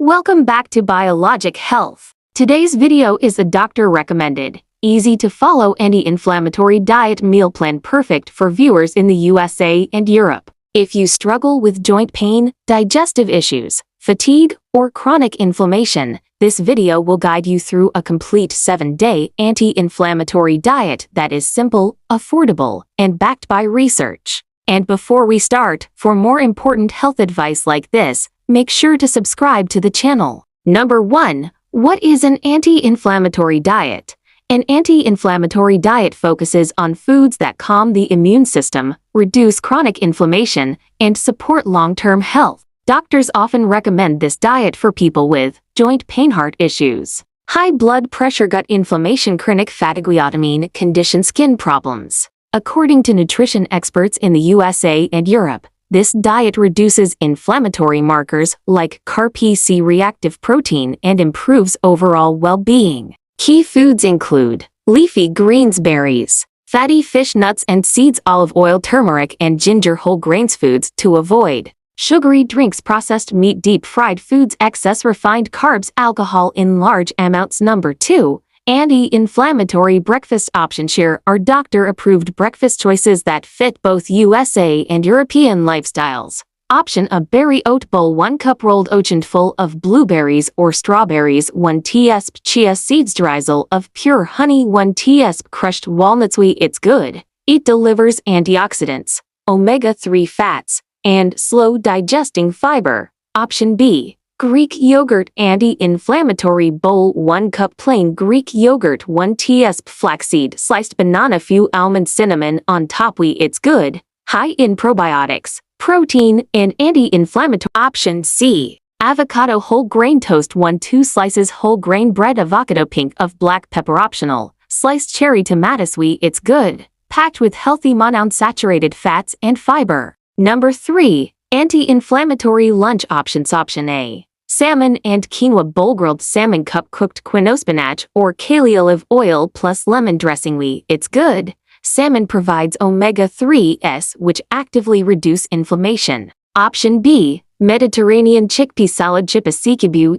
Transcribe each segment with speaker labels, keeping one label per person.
Speaker 1: Welcome back to BioLogic Health. Today's video is a doctor-recommended, easy-to-follow anti-inflammatory diet meal plan perfect for viewers in the USA and Europe. If you struggle with joint pain, digestive issues, fatigue, or chronic inflammation, this video will guide you through a complete 7-day anti-inflammatory diet that is simple, affordable, and backed by research. And before we start, for more important health advice like this, make sure to subscribe to the channel. Number 1. What is an anti-inflammatory diet? An anti-inflammatory diet focuses on foods that calm the immune system, reduce chronic inflammation, and support long-term health. Doctors often recommend this diet for people with joint pain, heart issues, high blood pressure, gut inflammation, chronic fatigue, autoimmune condition, skin problems. According to nutrition experts in the USA and Europe, this diet reduces inflammatory markers like CRP reactive protein and improves overall well-being. Key foods include leafy greens, berries, fatty fish, nuts and seeds, olive oil, turmeric and ginger, whole grains. Foods to avoid: sugary drinks, processed meat, deep fried foods, excess refined carbs, alcohol in large amounts. Number 2. Anti-inflammatory breakfast options. Here are doctor-approved breakfast choices that fit both USA and European lifestyles. Option A: berry oat bowl, 1 cup rolled oat full of blueberries or strawberries, 1 teaspoon chia seeds, drizzle of pure honey, 1 teaspoon crushed walnuts. It's good. It delivers antioxidants, omega-3 fats, and slow-digesting fiber. Option B: Greek yogurt anti-inflammatory bowl, 1 cup plain Greek yogurt, 1 teaspoon flaxseed, sliced banana, few almond, cinnamon on top. It's good, high in probiotics, protein, and anti-inflammatory. Option C: avocado whole grain toast, 2 slices whole grain bread, avocado, pink of black pepper. Optional: sliced cherry tomatoes. It's good, packed with healthy monounsaturated fats and fiber. Number 3. Anti-inflammatory lunch options. Option A: salmon and quinoa bowl, grilled salmon, cup cooked quinoa, spinach or kale, olive oil plus lemon dressing. It's good. Salmon provides omega-3s, which actively reduce inflammation. Option B: Mediterranean chickpea salad, chipa,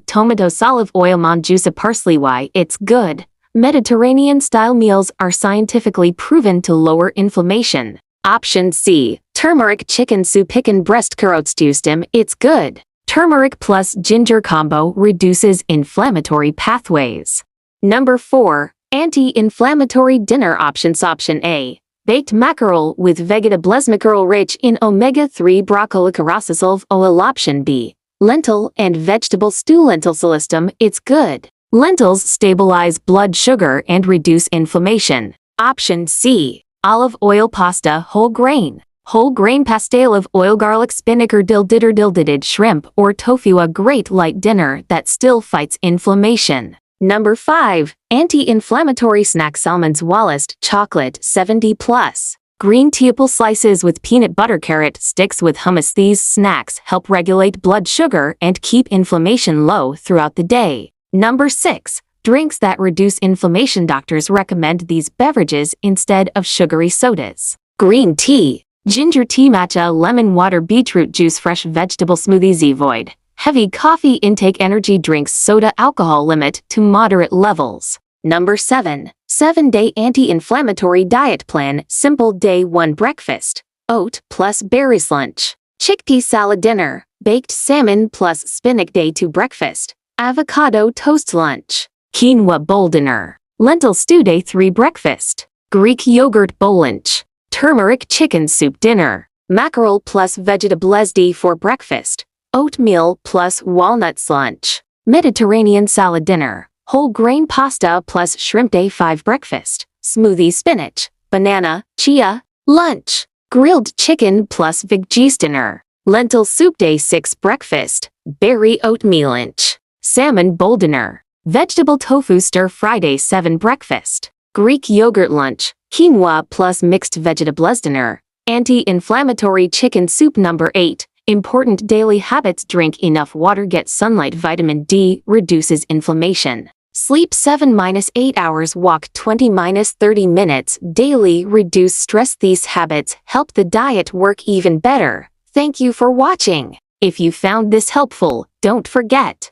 Speaker 1: tomatoes, olive oil, juice, parsley. It's good. Mediterranean-style meals are scientifically proven to lower inflammation. Option C: turmeric chicken soup, chicken breast, carrot stew stem. It's good. Turmeric plus ginger combo reduces inflammatory pathways. Number 4. Anti-inflammatory dinner options. Option A: baked mackerel with vegetables, mackerel rich in omega-3, broccoli, olive oil. Option B: lentil and vegetable stew, lentil system. It's good. Lentils stabilize blood sugar and reduce inflammation. Option C: olive oil pasta, whole grain pasta, olive oil, garlic, spinach or dill, shrimp or tofu, a great light dinner that still fights inflammation. Number 5. Anti-inflammatory snacks. Almonds, Wallace chocolate 70+, green tea, apple slices with peanut butter, carrot sticks with hummus. These snacks help regulate blood sugar and keep inflammation low throughout the day. Number 6. Drinks that reduce inflammation. Doctors recommend these beverages instead of sugary sodas: green tea, ginger tea, matcha, lemon water, beetroot juice, fresh vegetable smoothies. Avoid heavy coffee intake, energy drinks, soda. Alcohol limit to moderate levels. Number 7. 7-day anti-inflammatory diet plan. Simple. Day 1: breakfast, oat plus berries. Lunch, chickpea salad. Dinner, baked salmon plus spinach. Day 2: breakfast, avocado toast. Lunch, quinoa bowl. Dinner, lentil stew. Day 3: breakfast, Greek yogurt bowl. Lunch, turmeric chicken soup. Dinner, mackerel plus vegetables. Day 4: breakfast, oatmeal plus walnuts. Lunch, Mediterranean salad. Dinner, whole grain pasta plus shrimp. Day 5: breakfast, smoothie, spinach, banana, chia. Lunch, grilled chicken plus veggies. Dinner, lentil soup. Day 6: breakfast, berry oatmeal. Lunch, salmon bowl. Dinner, vegetable tofu stir fry. Day 7: breakfast, Greek yogurt. Lunch, quinoa plus mixed vegetables. Dinner, anti-inflammatory chicken soup. Number 8. Important daily habits. Drink enough water, get sunlight, vitamin D reduces inflammation. Sleep 7-8 hours, walk 20-30 minutes daily, reduce stress. These habits help the diet work even better. Thank you for watching. If you found this helpful, don't forget